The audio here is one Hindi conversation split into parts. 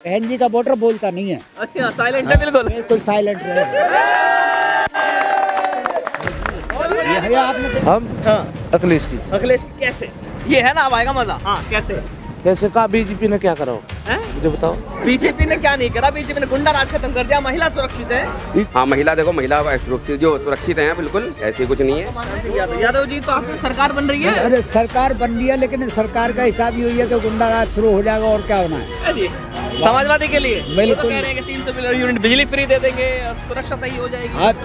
बहन जी का वोटर बोलता नहीं है। अच्छा, साइलेंट है बिल्कुल। बिल्कुल साइलेंट रहे। ये आपने हम हाँ, अखिलेश की अखिलेश कैसे? ये है ना, अब आएगा मजा। हाँ, कैसे कैसे कहा बीजेपी ने क्या करा हो? हैं? मुझे बताओ। बीजेपी ने क्या नहीं करा? बीजेपी ने गुंडा राज खत्म कर दिया, महिला सुरक्षित है। हाँ, महिला देखो, महिला सुरक्षित जो सुरक्षित है बिल्कुल, ऐसे कुछ नहीं है। यादव जी, तो आपकी सरकार बन रही है। अरे सरकार बन रही है, लेकिन सरकार का हिसाब ये है कि गुंडा राज शुरू हो जाएगा और क्या होना है। जी, समाजवादी के लिए बिल्कुल। वो तो कह रहे हैं कि 300 यूनिट बिजली फ्री दे देंगे, सुरक्षा सही हो जाएगी। आज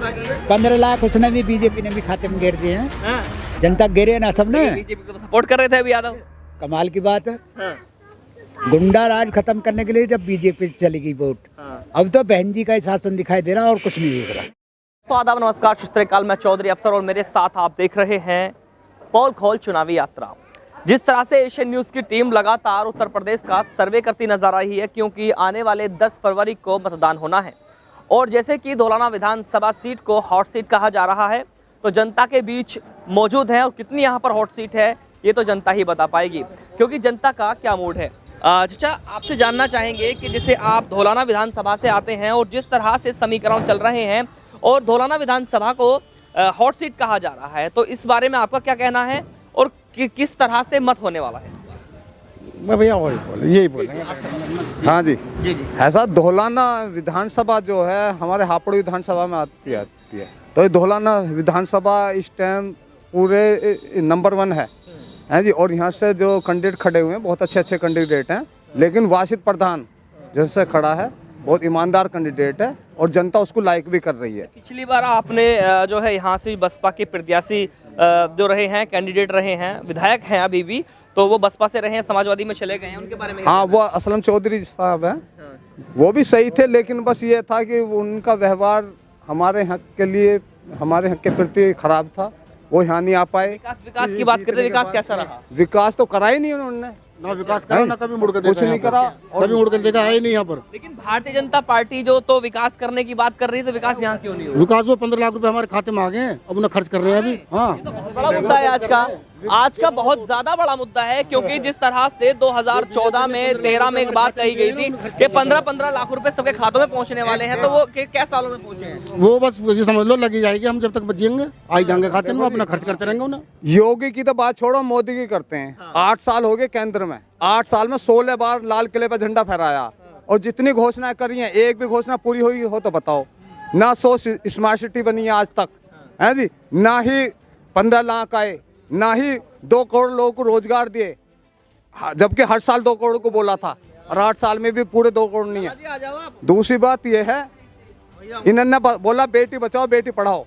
15 लाख उसने भी बीजेपी ने भी खाते में गिर दिए हैं। हाँ, जनता गिरे ना सबने। बीजेपी को सपोर्ट कर रहे थे अभी यादव। कमाल की बात है। हाँ, गुंडा राज खत्म करने के लिए जब बीजेपी चली गई वोट, हाँ। अब तो बहन जी का ही शासन दिखाई दे रहा और कुछ नहीं दिख रहा। तो आदाब, नमस्कार, सत श्री अकाल। मैं चौधरी अफसर और मेरे साथ आप देख रहे हैं पोल खोल चुनावी यात्रा। जिस तरह से एशियन न्यूज की टीम लगातार उत्तर प्रदेश का सर्वे करती नजर आई है, क्योंकि आने वाले 10 फरवरी को मतदान होना है और जैसे कि धौलाना विधानसभा सीट को हॉट सीट कहा जा रहा है, तो जनता के बीच मौजूद है और कितनी यहाँ पर हॉट सीट है ये तो जनता ही बता पाएगी, क्योंकि जनता का क्या मूड है। चाचा, आपसे जानना चाहेंगे कि जैसे आप धौलाना विधानसभा से आते हैं और जिस तरह से समीकरण चल रहे हैं और धौलाना विधानसभा को हॉट सीट कहा जा रहा है, तो इस बारे में आपका क्या कहना है और किस तरह से मत होने वाला है? मैं भैया वही बोले, यही बोलेंगे। हाँ जी जी जी। ऐसा धौलाना विधानसभा जो है हमारे हापुड़ विधानसभा में आती है, तो ये धौलाना विधानसभा इस टाइम पूरे नंबर 1 है जी। और यहाँ से जो कैंडिडेट खड़े हुए हैं बहुत अच्छे कैंडिडेट हैं, लेकिन वासित प्रधान जैसे खड़ा है बहुत ईमानदार कैंडिडेट है और जनता उसको लाइक भी कर रही है। पिछली बार आपने जो है यहाँ से बसपा के प्रत्याशी जो रहे हैं, कैंडिडेट रहे हैं, विधायक हैं अभी भी, तो वो बसपा से रहे हैं, समाजवादी में चले गए हैं, उनके बारे में? हाँ, वो असलम चौधरी साहब हैं। हाँ। वो भी सही थे, लेकिन बस ये था कि उनका व्यवहार हमारे हक के लिए, हमारे हक के प्रति खराब था, वो यहाँ नहीं आ पाए। विकास की बात करते, विकास कैसा रहा? विकास तो करा ही नहीं उन्होंने, ना विकास करा ना कभी मुड़ के देखा, कुछ नहीं करा, कभी मुड़ के देखा है ही नहीं यहाँ पर। लेकिन भारतीय जनता पार्टी जो तो विकास करने की बात कर रही है, तो विकास यहाँ क्यों नहीं हो? विकास वो 15 लाख रुपए हमारे खाते में आ गए हैं, अब उन्हें खर्च कर रहे हैं अभी। हाँ, बड़ा मुद्दा है आज का बहुत ज्यादा बड़ा मुद्दा है, क्योंकि जिस तरह से 2014 में 13 में एक बात कही गई थी कि 15-15 लाख रुपए सबके खातों में पहुंचने वाले हैं, तो वो क्या सालों में पहुंचे हैं? वो बस ये समझ लो लगी जाएगी, हम जब तक बचिएंगे आई जाएंगे खाते में, अपना खर्च करते रहेंगे उन्हें। योगी की तो बात छोड़ो, मोदी की करते हैं। 8 साल हो गए केंद्र में, 8 साल में 16 बार लाल किले पर झंडा फहराया और जितनी घोषणाएं करी हैं, एक भी घोषणा पूरी हुई हो तो बताओ। ना 100 स्मार्ट सिटी बनी है आज तक, है जी, ना ही 15 लाख आए, ना ही 2 करोड़ लोगों को रोजगार दिए, जबकि हर साल 2 करोड़ को बोला था और 8 साल में भी पूरे 2 करोड़ नहीं है। दूसरी बात यह है, इन्होंने बोला बेटी बचाओ बेटी पढ़ाओ,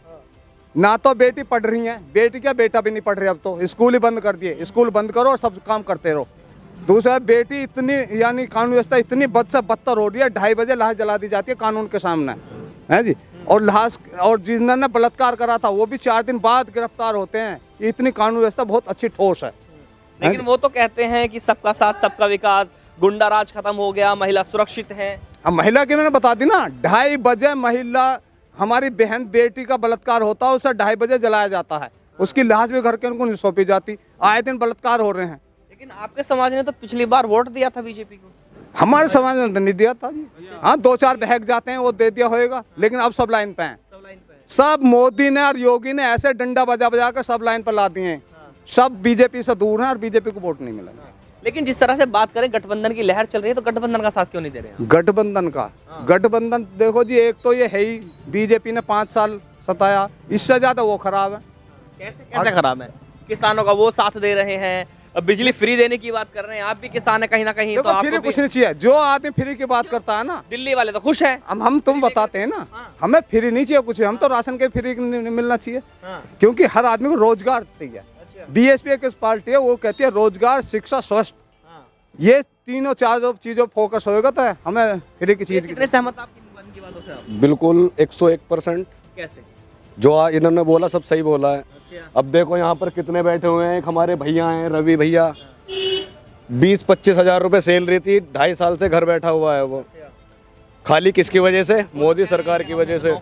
ना तो बेटी पढ़ रही है, बेटी क्या बेटा भी नहीं पढ़ रहे, अब तो स्कूल ही बंद कर दिए। स्कूल बंद करो और सब काम करते रहो। दूसरा, बेटी इतनी यानी कानून व्यवस्था इतनी बद से बदतर हो रही है, 2:30 बजे लाश जला दी जाती है कानून के सामने, है जी। और लाश, और जिन्होंने बलात्कार करा था वो भी 4 दिन बाद गिरफ्तार होते हैं। ये इतनी कानून व्यवस्था बहुत अच्छी ठोस है। लेकिन वो तो कहते हैं कि सबका साथ सबका विकास, गुंडा राज खत्म हो गया, महिला सुरक्षित है। अब महिला की मैंने बता दी ना, 2:30 बजे महिला, हमारी बहन बेटी का बलात्कार होता है, उसे 2:30 बजे जलाया जाता है, उसकी लाश भी घर के उनको नहीं सौंपी जाती। आए दिन बलात्कार हो रहे हैं। लेकिन आपके समाज ने तो पिछली बार वोट दिया था बीजेपी को। हमारे समाज ने नहीं दिया था जी। हाँ, 2-4 बहक जाते हैं वो दे दिया होगा, लेकिन अब सब लाइन पे हैं। सब मोदी ने और योगी ने ऐसे डंडा बजा बजा कर सब लाइन पर ला दिए हैं। सब बीजेपी से दूर हैं और बीजेपी को वोट नहीं मिला। लेकिन जिस तरह से बात करें, गठबंधन की लहर चल रही है, तो गठबंधन का साथ क्यों नहीं दे रहे हैं? गठबंधन देखो जी, एक तो ये है ही, बीजेपी ने 5 साल सताया, इससे ज्यादा वो खराब है। कैसे खराब है? किसानों का वो साथ दे रहे हैं, बिजली फ्री देने की बात कर रहे हैं, आप भी किसान है कहीं ना कहीं, तो आपको कुछ नहीं चाहिए। जो आदमी फ्री की बात करता है ना, दिल्ली वाले तो खुश है। हम तुम बताते हैं ना, हमें फ्री नहीं चाहिए कुछ, हम तो राशन के फ्री मिलना चाहिए, क्योंकि हर आदमी को रोजगार चाहिए। बीएसपी एक पार्टी है, वो कहती है रोजगार, शिक्षा, स्वास्थ्य, ये तीनों 4 चीजों फोकस होगा तो हमें फ्री की चीज। कितने सहमत आपकी बातों से आप? बिल्कुल 101%। कैसे? जो इन्होंने बोला सब सही बोला है। अब देखो यहाँ पर कितने बैठे हुए हैं, एक हमारे भैया हैं, रवि भैया, 20-25 हज़ार रुपये सैलरी थी, 2.5 साल से घर बैठा हुआ है वो। खाली किसकी वजह से? मोदी सरकार की वजह से।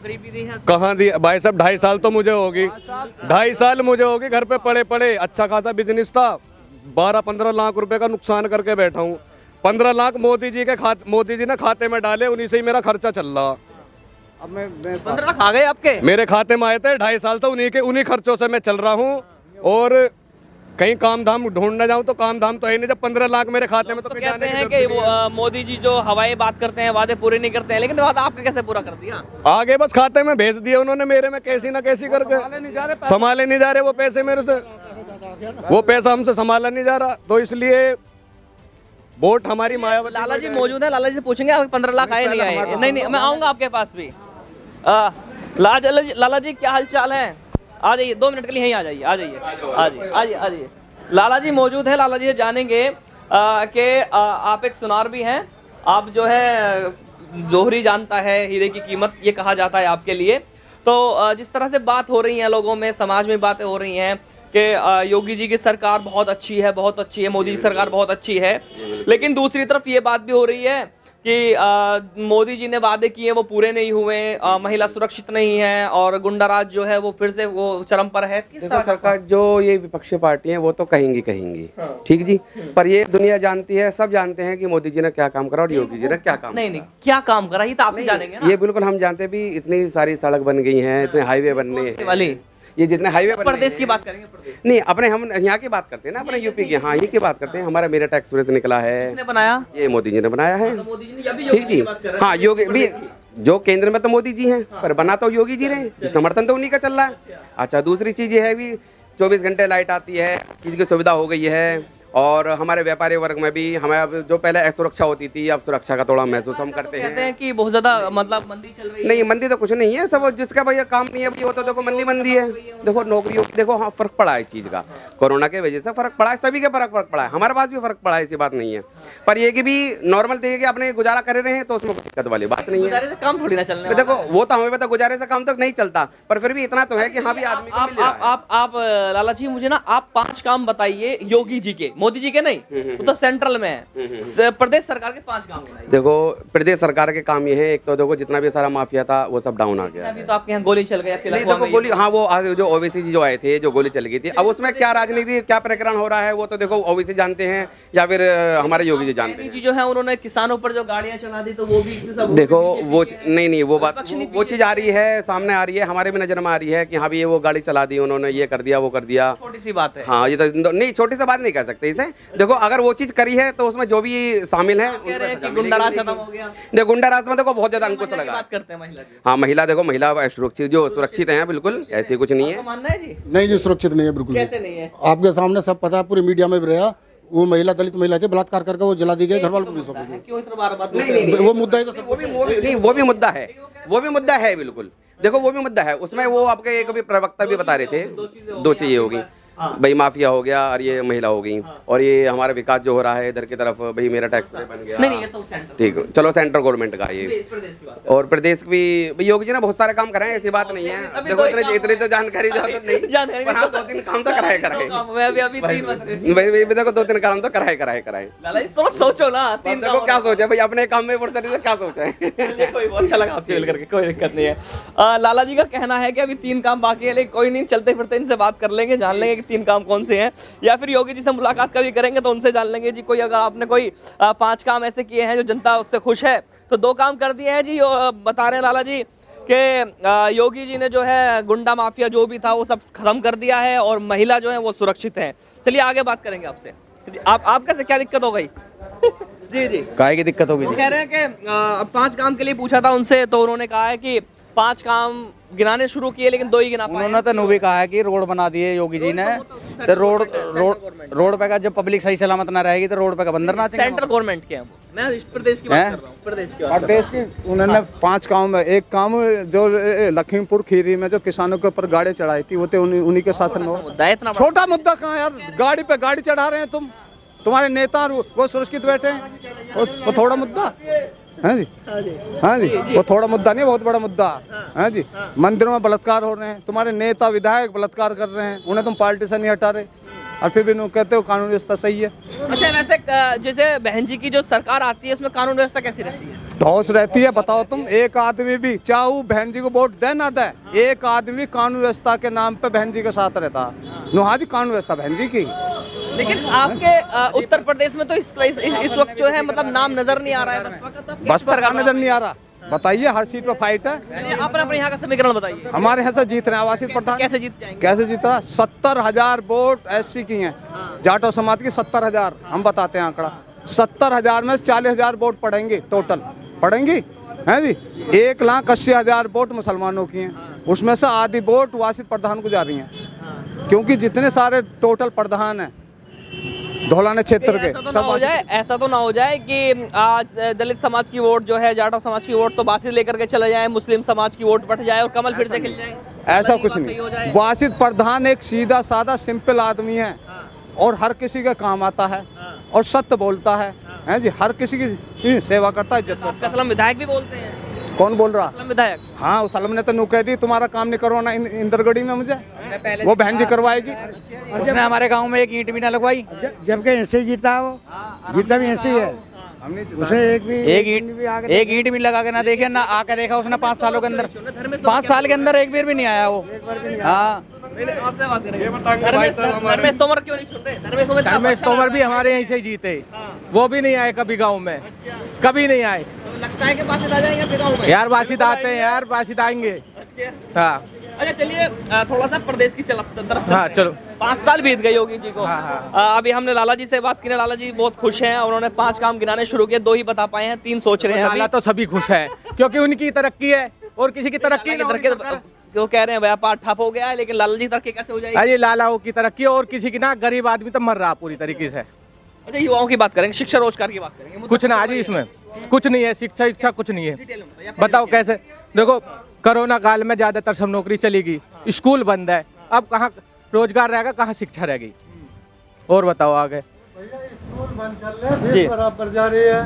कहाँ दी भाई साहब? 2.5 साल तो मुझे होगी, 2.5 साल मुझे होगी घर पे पड़े पड़े। अच्छा खासा बिजनेस था, 12-15 लाख रुपए का नुकसान करके बैठा हूँ। 15 लाख मोदी जी ने खाते में डाले, उन्हीं से ही मेरा खर्चा चल रहा। अब मैं 15 लाख आ गए आपके? मेरे खाते में आए थे 2.5 साल से, उन्हीं खर्चों से मैं चल रहा हूँ। और कहीं काम धाम ढूंढने जाऊँ तो काम धाम तो है नहीं, जब 15 लाख मेरे खाते में तो कहीं कहते जाने हैं की कि जरूरत नहीं है। मोदी जी जो हवाई बात करते हैं, वादे पूरे नहीं करते हैं, लेकिन वादा आपका कैसे पूरा कर दिया? आगे बस खाते में भेज दिए उन्होंने मेरे में, कैसी ना कैसी करके संभाले नहीं जा रहे वो पैसे मेरे से, वो पैसा हमसे संभाला नहीं जा रहा। तो इसलिए वोट हमारी मायावती। लाला जी मौजूद है, लाला जी से पूछेंगे आपके 15 लाख आए नहीं आए? नहीं, मैं आऊंगा आपके पास भी। लाला जी क्या हाल चाल है? आ जाइए, 2 मिनट के लिए यहीं आ जाइए, आ जाइए। लाला जी मौजूद है, लाला जी से जानेंगे कि आप एक सुनार भी हैं, आप जो है जोहरी जानता है हीरे की कीमत, ये कहा जाता है आपके लिए। तो जिस तरह से बात हो रही है लोगों में, समाज में बातें हो रही हैं कि योगी जी की सरकार बहुत अच्छी है, मोदी जी की सरकार बहुत अच्छी है, लेकिन दूसरी तरफ ये बात भी हो रही है कि मोदी जी ने वादे किए वो पूरे नहीं हुए, महिला सुरक्षित नहीं है और गुंडाराज जो है वो फिर से वो चरम पर है। देखो सरकार जो ये विपक्षी पार्टी हैं वो तो कहेंगी ठीक जी, पर ये दुनिया जानती है, सब जानते हैं कि मोदी जी ने क्या काम करा और योगी जी ने क्या काम नहीं क्या काम करा, ये तो आप ही जानेंगे ना। ये बिल्कुल हम जानते भी, इतनी सारी सड़क बन गई हैं, इतने हाईवे बनने वाली, ये जितने हाईवे प्रदेश की बात करेंगे, प्रदेश नहीं अपने, हम यहाँ की बात करते हैं ना, अपने यूपी की, हाँ ये की बात करते हैं। हमारा मेरठ एक्सप्रेस निकला है, किसने बनाया? ये मोदी जी ने बनाया है। मोदी जी ने, अभी ठीक जी, हाँ योगी भी, जो केंद्र में तो मोदी जी हैं, पर बना तो योगी जी रहे, समर्थन तो उन्हीं का चल रहा है। अच्छा, दूसरी चीज ये है भी 24 घंटे लाइट आती है, चीज की सुविधा हो गई है, और हमारे व्यापारी वर्ग में भी हमें जो पहले असुरक्षा होती थी, अब सुरक्षा का थोड़ा महसूस हम करते हैं। कहते हैं कि बहुत ज्यादा मतलब मंदी चल रही है। नहीं, मंदी तो कुछ नहीं है, सब जिसका भैया काम नहीं है भैया, वो तो देखो मंदी है। देखो नौकरियों, देखो हाँ फर्क पड़ा है इस चीज का, कोरोना के वजह से फर्क पड़ा है, सभी के फर्क पड़ा है, हमारे पास भी फर्क पड़ा है, ऐसी बात नहीं है। पर ये कि भी नॉर्मल तरीके के अपने गुजारा कर रहे हैं तो उसमें कोई दिक्कत वाली बात नहीं है। गुजारे से काम थोड़ी ना चलने। देखो वो तो हमें पता, गुजारे से काम तो नहीं चलता, पर फिर भी इतना तो है कि हाँ भी आदमी को मिल रहा है। आप लाला जी मुझे ना आप 5 काम बताइए योगी जी के, मोदी जी के नहीं, वो तो सेंट्रल में है, प्रदेश सरकार के 5 काम बताइए। देखो प्रदेश सरकार के काम ये है, एक तो देखो जितना भी सारा माफिया था वो सब डाउन आ गया। अभी तो आपके यहाँ गोली चल गई, नहीं देखो गोली, हाँ वो जो ओबीसी जी जो आए थे, जो गोली चल गई थी, अब उसमें क्या राजनीति, क्या प्रकरण हो रहा है वो तो देखो ओबीसी जानते हैं या फिर हमारे योगी जी जानते हैं। जी जो है उन्होंने किसानों पर जो गाड़ियां चला दी, तो वो भी देखो वो नहीं वो बात, वो चीज आ रही है, सामने आ रही है, हमारे भी नजर में आ रही है कि हाँ भी ये वो गाड़ी चला दी उन्होंने, ये कर दिया वो कर दिया, छोटी सी बात है। हाँ ये तो नहीं, छोटी सी बात नहीं कह सकते इसे। देखो अगर वो चीज करी है तो उसमें जो भी शामिल है, गुंडाराज खत्म हो गया। देखो गुंडाराज में देखो बहुत ज्यादा अंकुश लगा। बात करते हैं महिला की। हाँ महिला, देखो महिला सुरक्षित है, बिल्कुल ऐसी कुछ नहीं है। मानना है जी? नहीं जी, सुरक्षित नहीं है बिल्कुल। कैसे नहीं है? आपके सामने सब पता है, पूरी मीडिया में भी रहा। वो महिला, दलित महिला थी, बलात्कार करके वो जला दी गई, घर वालों पुलिस हो गई। क्यों इतना बार बात? नहीं वो मुद्दा ही तो वो भी मुद्दा है बिल्कुल। देखो वो भी मुद्दा है, उसमें वो आपके एक भी प्रवक्ता भी बता रहे थे, 2 चीजें होगी भाई, माफिया हो गया और ये महिला हो गई, और ये हमारा विकास जो हो रहा है इधर की तरफ भाई, मेरा टैक्स बन गया। नहीं ये तो सेंटर, ठीक है चलो सेंट्रल गवर्नमेंट का ये, और प्रदेश भी भाई योगी जी ने बहुत सारे काम कराए, ऐसी बात नहीं है। देखो इतनी तो जानकारी जो तो नहीं, पर हाँ 2-3 काम तो कराए भाई, देखो 2-3 काम तो कराए। सोचो ना, 3 देखो क्या सोचा भाई, अपने काम में फुर्सत से क्या सोचा है। अच्छा लगा आपसे मिल करके, कोई दिक्कत नहीं है। लाला जी का कहना है कि अभी 3 काम बाकी है, लेकिन कोई नहीं, चलते फिरते इनसे बात कर लेंगे, जान लेंगे 3 काम कौन से हैं, या फिर योगी जी से मुलाकात कभी करेंगे तो उनसे जान लेंगे जी। कोई अगर आपने कोई 5 काम ऐसे किए हैं जो जनता उससे खुश है, तो 2 काम कर दिए हैं जी। बता रहे हैं लाला जी कि योगी जी ने जो है गुंडा माफिया जो भी था वो सब खत्म कर दिया है और महिला जो है वो सुरक्षित है। चलिए आगे बात करेंगे आपसे। आप कैसे, क्या दिक्कत हो गई? जी काहे की दिक्कत होगी? वो कह रहे हैं कि 5 काम के लिए पूछा था उनसे, तो उन्होंने कहा है कि 5 काम गिनाने शुरू किए लेकिन 2 ही गिना पाए। उन्होंने तो भी कहा है कि रोड बना दिए योगी जी ने, तो रोड पे का जब पब्लिक सही सलामत ना रहेगी तो रोड पे का बंदर ना। सेंट्रल गवर्नमेंट के हैं वो, मैं इस प्रदेश की बात कर रहा हूँ, प्रदेश की। उन्होंने 5 काम में एक काम जो लखीमपुर खीरी में जो किसानों के ऊपर गाड़ी चढ़ाई थी, वो तो उन्हीं के शासन में। मुद्दा है इतना छोटा मुद्दा कहाँ यार, गाड़ी पे गाड़ी चढ़ा रहे हैं तुम्हारे नेता, वो सुरक्षित बैठे हैं, वो थोड़ा मुद्दा है जी। हाँ जी, वो थोड़ा मुद्दा नहीं, बहुत बड़ा मुद्दा है जी। मंदिरों में बलात्कार हो रहे हैं, तुम्हारे नेता विधायक बलात्कार कर रहे हैं, उन्हें तुम पार्टी से नहीं हटा रहे, और फिर भी कहते हो कानून व्यवस्था सही है। अच्छा वैसे जैसे बहन जी की जो सरकार आती है उसमें कानून व्यवस्था कैसी रहती है? ढौस रहती है, बताओ तुम। एक आदमी भी, चाहे बहन जी को वोट दे ना दे, एक आदमी कानून व्यवस्था के नाम पे बहन जी के साथ रहता। नुहा जी कानून व्यवस्था बहन जी की, लेकिन आपके उत्तर प्रदेश में तो इस वक्त जो है मतलब नाम नजर नहीं आ रहा है बसपा का, तो बस सरकार नजर नहीं आ रहा। बताइए, हर सीट पे फाइट है। आप अपने यहाँ का समीकरण बताइए, हमारे यहाँ से जीत रहे हैं आवासीय प्रधान। कैसे जीत जाएंगे? कैसे जीत रहा? 70,000 वोट SC की हैं, जाटो समाज की 70,000। हम बताते हैं आंकड़ा, 70,000 में 40,000 वोट पड़ेंगे, टोटल पड़ेंगी, हैं जी। 1,80,000 वोट मुसलमानों की हैं, उसमें से आधी वोट वासित प्रधान को जा रही हैं, क्योंकि जितने सारे टोटल प्रधान हैं धौलाने क्षेत्र के ऐसा तो ना हो जाए कि आज दलित समाज की वोट जो है, जाटव समाज की वोट तो बासित लेकर के चले जाए, मुस्लिम समाज की वोट बढ़ जाए और कमल फिर से खिल जाए। ऐसा कुछ नहीं। वासित प्रधान एक सीधा साधा सिंपल आदमी है और हर किसी का काम आता है और सत्य बोलता है, हैं जी। हर किसी की सेवा करता है, इज्जत करता है। असलम विधायक भी बोलते हैं। कौन बोल रहा? असलम विधायक। हाँ, उस अलम ने तो नु कह दी तुम्हारा काम नहीं करवाना इंदरगढ़ी में मुझे, वो बहन जी करवाएगी। उसने हमारे गांव में एक ईंट भी ना लगवाई। जबकि ऐसे जीता, वो जीता भी ऐसे ही है, उसने एक ईंट भी लगा के ना देखे, ना आके देखा उसने 5 सालों के अंदर। 5 साल के अंदर एक बार भी नहीं आया वो। हाँ, धर्मेश तोमर क्यों नहीं छूट रहे? धर्मेश तोमर भी हमारे यहीं से जीते, वो भी नहीं आए कभी गांव में, कभी नहीं आए। लगता है कि बासित आ जाएंगे आपके गांव में? यार बासित आते हैं यार, बासित आएंगे। हाँ, अच्छा चलिए थोड़ा सा प्रदेश की तरफ। हाँ चलो। 5 साल बीत गए योगी जी को। अभी हमने लाला जी से बात की, लाला जी बहुत खुश हैं, उन्होंने 5 काम गिनाने शुरू किए, 2 ही बता पाए हैं, 3 सोच रहे हैं। लाला तो सभी खुश है क्योंकि उनकी तरक्की है और किसी की तरक्की जो कह रहे हैं व्यापार ठप हो गया है, लेकिन लाला जी तरक्की कैसे हो जाएगी? अरे लालाओं की तरक्की और किसी की ना, गरीब आदमी तो मर रहा पूरी तरीके से। अच्छा, युवाओं की बात करेंगे, शिक्षा रोजगार की बात करेंगे। कुछ ना जी, इसमें कुछ नहीं है, शिक्षा कुछ नहीं है। बताओ कैसे? देखो कोरोना काल में ज्यादातर सब नौकरी चली गई, स्कूल बंद है, अब कहाँ रोजगार रहेगा, कहाँ शिक्षा रहेगी? और बताओ आगे। फीस बराबर जा रही है।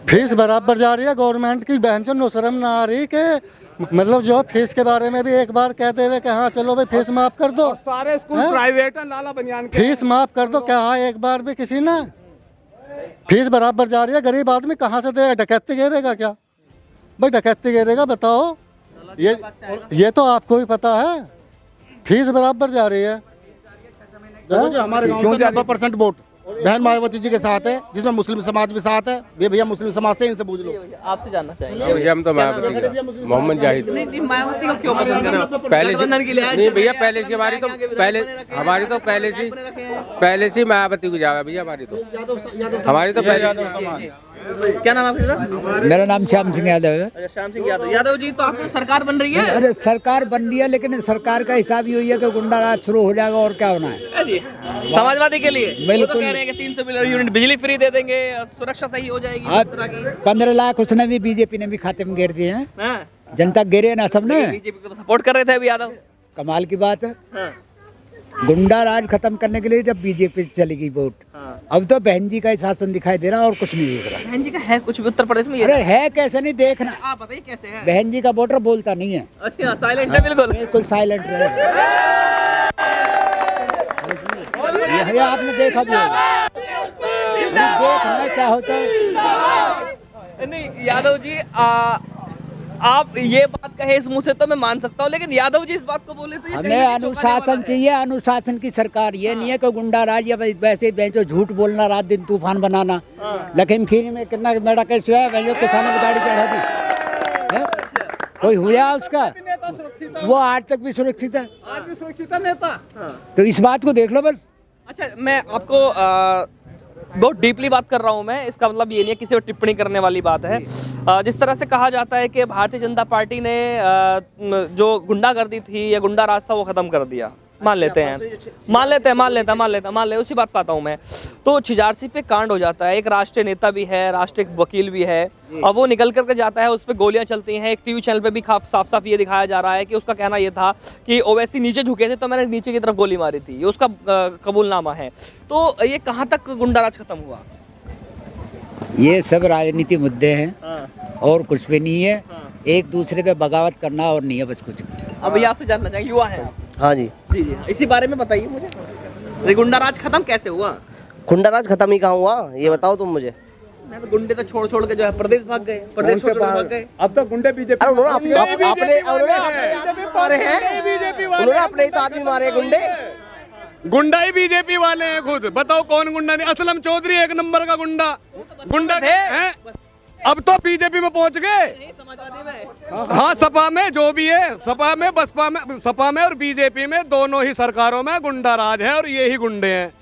फीस बराबर जा रही है गवर्नमेंट की। बहन चो शर्म ना आ रही कि मतलब जो फीस के बारे में भी एक बार कहते हुए कि हाँ चलो भाई फीस माफ कर दो। सारे स्कूल प्राइवेट है, लाला बनियान के। फीस माफ कर दो, क्या हाँ एक बार भी किसी ने? फीस बराबर जा रही है, गरीब आदमी कहाँ से देगा? डकैती गिरेगा क्या भाई? डकैती गिरेगा? बताओ, ये तो आपको भी पता है। फीस बराबर जा रही है। हमारे गांव में 90% वोट बहन मायावती जी के साथ है, जिसमें मुस्लिम समाज भी साथ है। ये भैया मुस्लिम समाज से, इनसे पूछ लो। आपसे जानना चाहेंगे। भैया हम तो मायावती का, मोहम्मद जाहिद। नहीं, मायावती को क्यों पसंद कर रहे हो? पहले से नहीं भैया, पहले से हमारी तो पहले से मायावती को जाएगा भैया। हमारी तो पहले। क्या नाम है आपका? मेरा नाम श्याम सिंह यादव है। अच्छा, श्याम सिंह यादव। यादव जी, तो आपकी सरकार बन रही है? अरे सरकार बन रही है, लेकिन सरकार का हिसाब ये हुई है कि गुंडा राज शुरू हो जाएगा और क्या होना है। समाजवादी के लिए बिल्कुल तो कह रहे हैं कि 300 यूनिट बिजली फ्री दे देंगे, सुरक्षा सही हो जाएगी। 15 लाख उसने भी, बीजेपी ने भी खाते में गिर दिए हैं। जनता गिरे ना सबने। बीजेपी को सपोर्ट कर रहे थे अभी यादव। कमाल की बात है। गुंडा राज खत्म करने के लिए जब बीजेपी चली गई वोट, अब तो बहन जी का ही शासन दिखाई दे रहा और कुछ नहीं दिख रहा। बहन जी का है कुछ भी उत्तर प्रदेश में? अरे है, कैसे नहीं देखना? आप बताइए कैसे है? बहन जी का वोटर बोलता नहीं है। अच्छा, साइलेंट है बिल्कुल। बिल्कुल साइलेंट रहे। ये आपने देखा भी होगा। देखना क्या होता है। नहीं यादव जी, आप ये बात कहे इस मुंह से तो मैं मान सकता हूँ, लेकिन यादव जी इस बात को बोले तो ये हमें अनुशासन चाहिए। अनुशासन की सरकार, ये नहीं है कि गुंडा राज या वैसे बेंचो झूठ बोलना, रात दिन तूफान बनाना। लखीमखीरी में कितना मेरा केस हुआ है, किसानों की गाड़ी चढ़ा दी, कोई हुआ उसका? वो आज तक भी सुरक्षित है। आज भी सुरक्षित है नेता। तो इस बात को देख लो बस। अच्छा, मैं आपको बहुत डीपली बात कर रहा हूं मैं, इसका मतलब ये नहीं है किसी पर टिप्पणी करने वाली बात है। जिस तरह से कहा जाता है कि भारतीय जनता पार्टी ने जो गुंडागर्दी थी या गुंडा राज था वो खत्म कर दिया, मान लेते हैं, उसी बात पाता हूँ मैं। तो छिजारसी पे कांड हो जाता है, एक राष्ट्रीय नेता भी है, राष्ट्रीय वकील भी है, और वो निकल करके जाता है, उस पर गोलियां चलती हैं। एक टीवी चैनल पे भी साफ साफ ये दिखाया जा रहा है कि उसका कहना ये था कि ओवैसी नीचे झुके थे तो मैंने नीचे की तरफ गोली मारी थी, ये उसका कबूलनामा है। तो ये कहाँ तक गुंडाराज खत्म हुआ? ये सब राजनीति मुद्दे हैं और कुछ भी नहीं है। एक दूसरे पे बगावत करना और नहीं है, बस कुछ। अब ये आपसे जानना चाहिए, युवा है। हाँ जी जी जी, इसी बारे में बताइए मुझे, गुंडाराज खत्म कैसे हुआ? गुंडाराज खत्म ही कहाँ हुआ, ये बताओ तुम मुझे। मैं तो गुंडे तो छोड़ के जो है प्रदेश भाग गए, प्रदेश छोड़ भाग गए। अब तो गुंडे बीजेपी। उन्होंने अपने ही तो आदमी मारे गुंडे। गुंडा ही बीजेपी वाले हैं खुद। बताओ कौन गुंडा नहीं? असलम चौधरी एक नंबर का गुंडा थे हैं? अब तो बीजेपी में पहुंच गए। हाँ, सपा में जो भी है, सपा में, बसपा में, सपा में और बीजेपी में दोनों ही सरकारों में गुंडा राज है और ये ही गुंडे हैं।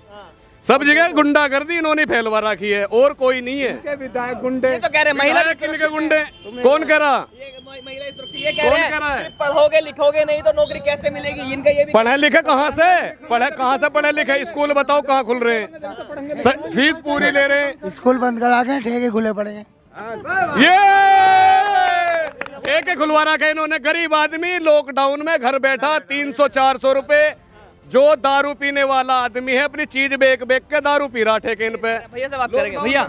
सब जगह गुंडागर्दी इन्होंने फैलवा रखी है और कोई नहीं है। विधायक गुंडे तो कह रहे महिला के गुंडे कौन कह रहा? ये कह रहे हैं पढ़ोगे लिखोगे नहीं तो नौकरी कैसे मिलेगी? इनका ये भी पढ़े लिखे कहाँ से पढ़े लिखे? स्कूल बताओ कहाँ खुल रहे हैं? फीस पूरी ले रहे हैं, स्कूल बंद करा के ठेके खुले पड़े हैं। ये एक खुलवा रखा है इन्होंने। गरीब आदमी लॉकडाउन में घर बैठा 300-400 रुपए, जो दारू पीने वाला आदमी है अपनी चीज बेच के दारू पी रहा ठेके इन पे। भैया से बात करेंगे। भैया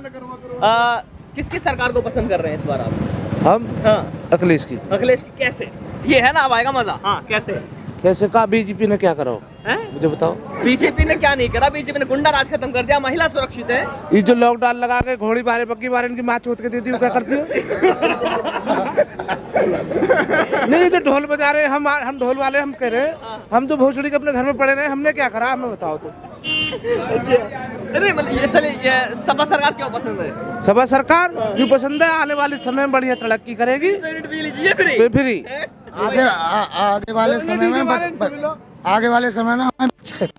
किसकी सरकार को पसंद कर रहे हैं इस बार आप? हम अखिलेश की। अखिलेश की कैसे? ये है ना, अब आएगा मजा। हाँ, कैसे कहा बीजेपी ने क्या करा मुझे बताओ। बीजेपी ने क्या नहीं करा? बीजेपी ने गुंडा राज खत्म कर दिया, महिला सुरक्षित है। ये जो लॉकडाउन लगा के घोड़ी मारे बग्गी मारे इनकी माँ चोट के देती हो, क्या करती हो? नहीं तो ढोल बजा रहे हम ढोल वाले, हम कह रहे हम तो भोसड़ी के अपने घर में पड़े रहे, हमने क्या करा हमें बताओ तो। नहीं मतलब ये सपा सरकार क्यों पसंद है? सपा सरकार क्यों पसंद है? आने वाले समय में बढ़िया तरक्की करेगी। फ्री आगे वाले समय में आगे वाले समय में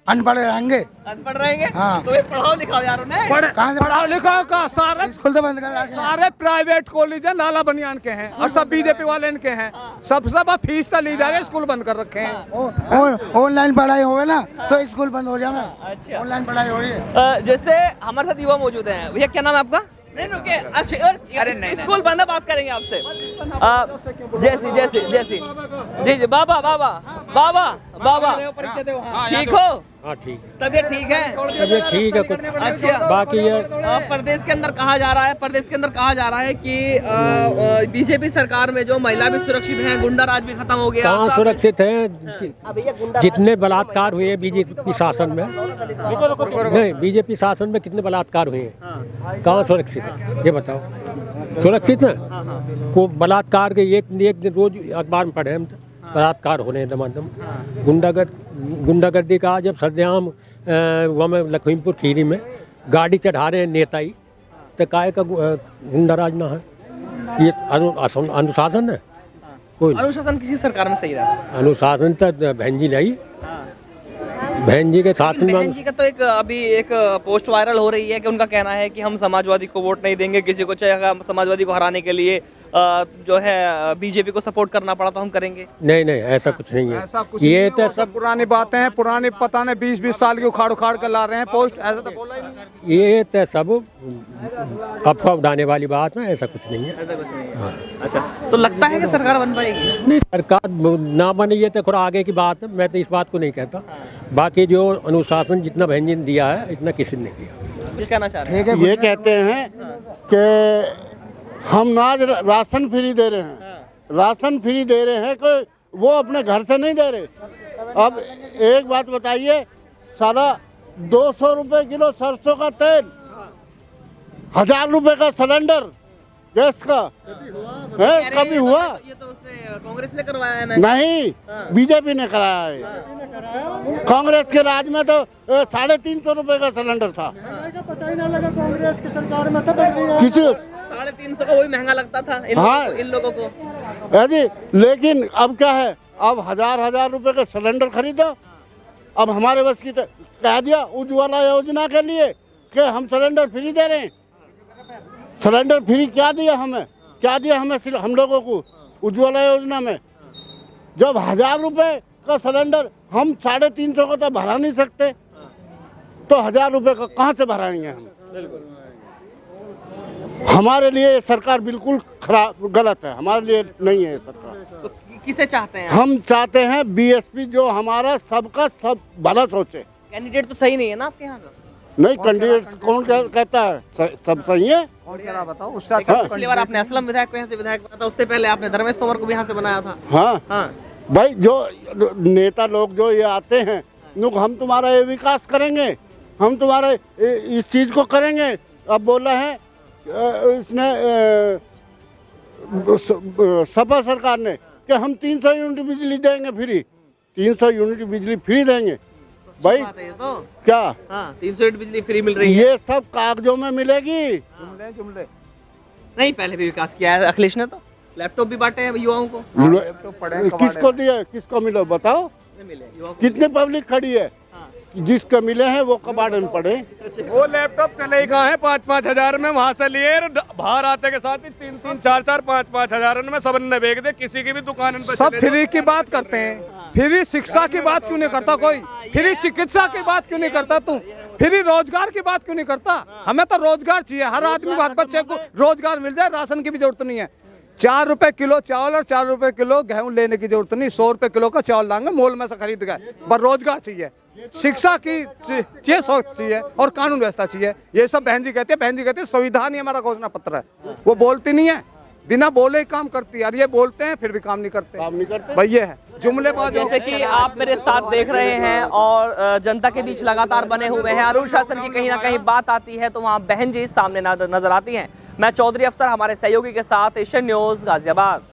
अनपढ़ रहेंगे। अनपढ़ रहेंगे? हाँ। तो ये पढ़ाओ लिखाओ यार उन्हें। कहाँ से पढ़ाओ लिखाओ का? सारे स्कूल तो बंद कर सारे प्राइवेट कॉलेज है लाला बनियान के हैं और सब बीजेपी वाले इनके हैं। सब फीस तो ली जा रही, स्कूल बंद कर रखे हैं। ऑनलाइन पढ़ाई होवे ना तो स्कूल बंद हो जाए। अच्छा, ऑनलाइन पढ़ाई हो रही है। जैसे हमारे साथ युवा मौजूद हैं। भैया क्या नाम है आपका? नहीं रुके, अच्छा अरे नहीं, स्कूल बंद है, बात करेंगे आपसे। जैसी जी बाबा ठीक हो? हाँ ठीक, तबीयत ठीक है? तबीयत ठीक है कुछ। अच्छा, बाकी ये प्रदेश के अंदर कहा जा रहा है कि बीजेपी सरकार में जो महिला भी सुरक्षित हैं, गुंडा राज भी खत्म हो गया। कहाँ सुरक्षित हैं? जितने बलात्कार हुए बीजेपी शासन में, नहीं बीजेपी शासन में कितने बलात्कार हुए हैं, कहाँ सुरक्षित है ये बताओ? सुरक्षित है को बलात्कार के एक दिन रोज अखबार में पढ़े हम बलात्कार होने दमादम। गुंडागर्दी का जब सद्याम वहाँ में लखीमपुर खीरी में गाड़ी चढ़ा रहे हैं नेता ही, तो काय का गुंडाराज ना है? ये अनुशासन है? कोई अनुशासन किसी सरकार में सही रहा? अनुशासन तो बहन जी नहीं, बहन जी के साथ में। बहन जी का तो अभी एक पोस्ट वायरल हो रही है कि उनका कहना है कि हम समाजवादी को वोट नहीं देंगे किसी को, चाहे समाजवादी को हराने के लिए जो है बीजेपी को सपोर्ट करना पड़ा तो हम करेंगे। नहीं ऐसा कुछ नहीं है। ये तो सब पुरानी बातें हैं, पुरानी पता नहीं 20-20 साल की उखाड़ कर ला रहे हैं पोस्ट। ऐसा तो बोला ही नहीं। ये तो सब अफवाह उड़ाने वाली बात है, ऐसा कुछ नहीं है। हाँ। अच्छा, तो लगता है कि सरकार बन पाएगी? नहीं, सरकार ना बनी ये तो थोड़ा आगे की बात है, मैं तो इस बात को नहीं कहता। बाकी जो अनुशासन जितना बहन जी ने दिया है इतना किसी ने नहीं दिया। कुछ कहना चाह रहे हैं? ये कहते हैं कि हम ना राशन फ्री दे रहे हैं, राशन फ्री दे रहे हैं कि वो अपने घर से नहीं दे रहे। अब एक बात बताइए, सारा 200 रुपए किलो सरसों का तेल, 1000 रुपए का सिलेंडर गैस का है, कभी हुआ? ये तो कांग्रेस ने करवाया है ना? नहीं, बीजेपी ने कराया है। कांग्रेस के राज में तो 350 रुपए का सिलेंडर था। पता ही ना लगा कांग्रेस की सरकार में तो किसी 350 का वही महंगा लगता था इन लोगों को। जी, लेकिन अब क्या है, अब 1000 रुपए का सिलेंडर खरीदो। अब हमारे बस की कह दिया उज्ज्वला योजना के लिए कि हम सिलेंडर फ्री दे रहे हैं। सिलेंडर फ्री क्या दिया हमें हम लोगों को उज्ज्वला योजना में? जब 1000 रुपए का सिलेंडर हम 350 का तो भरा नहीं सकते, तो 1000 रुपए का कहाँ से भराएंगे हम? हमारे लिए ये सरकार बिल्कुल खराब गलत है, हमारे लिए नहीं है ये सरकार। तो किसे चाहते हैं? हम चाहते हैं बीएसपी जो हमारा सबका सब भला सोचे। कैंडिडेट तो सही नहीं है ना आपके यहाँ का? नहीं, कैंडिडेट कौन कहता है सब सही है? बताओ। पिछली बार आपने असलम विधायक को यहाँ से विधायक बनाया था, उससे पहले आपने धर्मेश तोमर को भी यहाँ से बनाया था। हाँ भाई, जो नेता लोग जो ये आते हैं, हम तुम्हारा ये विकास करेंगे, हम तुम्हारे इस चीज को करेंगे। अब बोला है इसने सपा सरकार ने कि हम 300 यूनिट बिजली देंगे फ्री, 300 यूनिट बिजली फ्री देंगे। भाई बात है ये तो। क्या हाँ, 300 यूनिट बिजली फ्री मिल रही है। ये सब कागजों में मिलेगी। जुमले नहीं, पहले भी विकास किया है अखिलेश ने, तो लैपटॉप भी बांटे हैं युवाओं को। किसको दिए, किसको मिले बताओ? मिले युवाओं को। कितनी पब्लिक खड़ी है? जिसको मिले हैं वो कबाड़ में पड़े। वो लैपटॉप चले ही कहाँ है 5-5 हजार में, वहाँ से लिए बाहर आते के साथ ही 3-3, 4-4, 5-5 हजार में सब ने बेच दे। किसी की भी दुकान पर सब फ्री की बात करते हैं, फ्री शिक्षा की बात क्यों नहीं करता कोई? फ्री चिकित्सा की बात क्यों नहीं करता तू? फ्री रोजगार की बात क्यों नहीं करता? हमें तो रोजगार चाहिए, हर आदमी हर बच्चे को रोजगार मिल जाए, राशन की भी जरूरत नहीं है। 4 रुपए किलो चावल और 4 रुपए किलो गेहूं लेने की जरूरत नहीं, 100 रुपए किलो का चावल लाएंगे मोल में से खरीद गए। पर रोजगार चाहिए, शिक्षा की चाहिए और कानून व्यवस्था चाहिए। ये सब बहन जी कहते हैं संविधान ही हमारा घोषणा पत्र है। वो बोलती नहीं है, बिना बोले ही काम करती है, और ये बोलते हैं फिर भी काम नहीं करते। भाई ये है जुमलेबाज। जैसे कि आप मेरे साथ देख रहे हैं और जनता के बीच लगातार बने हुए हैं, अनुशासन की कहीं ना कहीं बात आती है तो वहाँ बहन जी सामने नजर आती हैं। मैं चौधरी अफसर हमारे सहयोगी के साथ, एशियन न्यूज़ गाजियाबाद।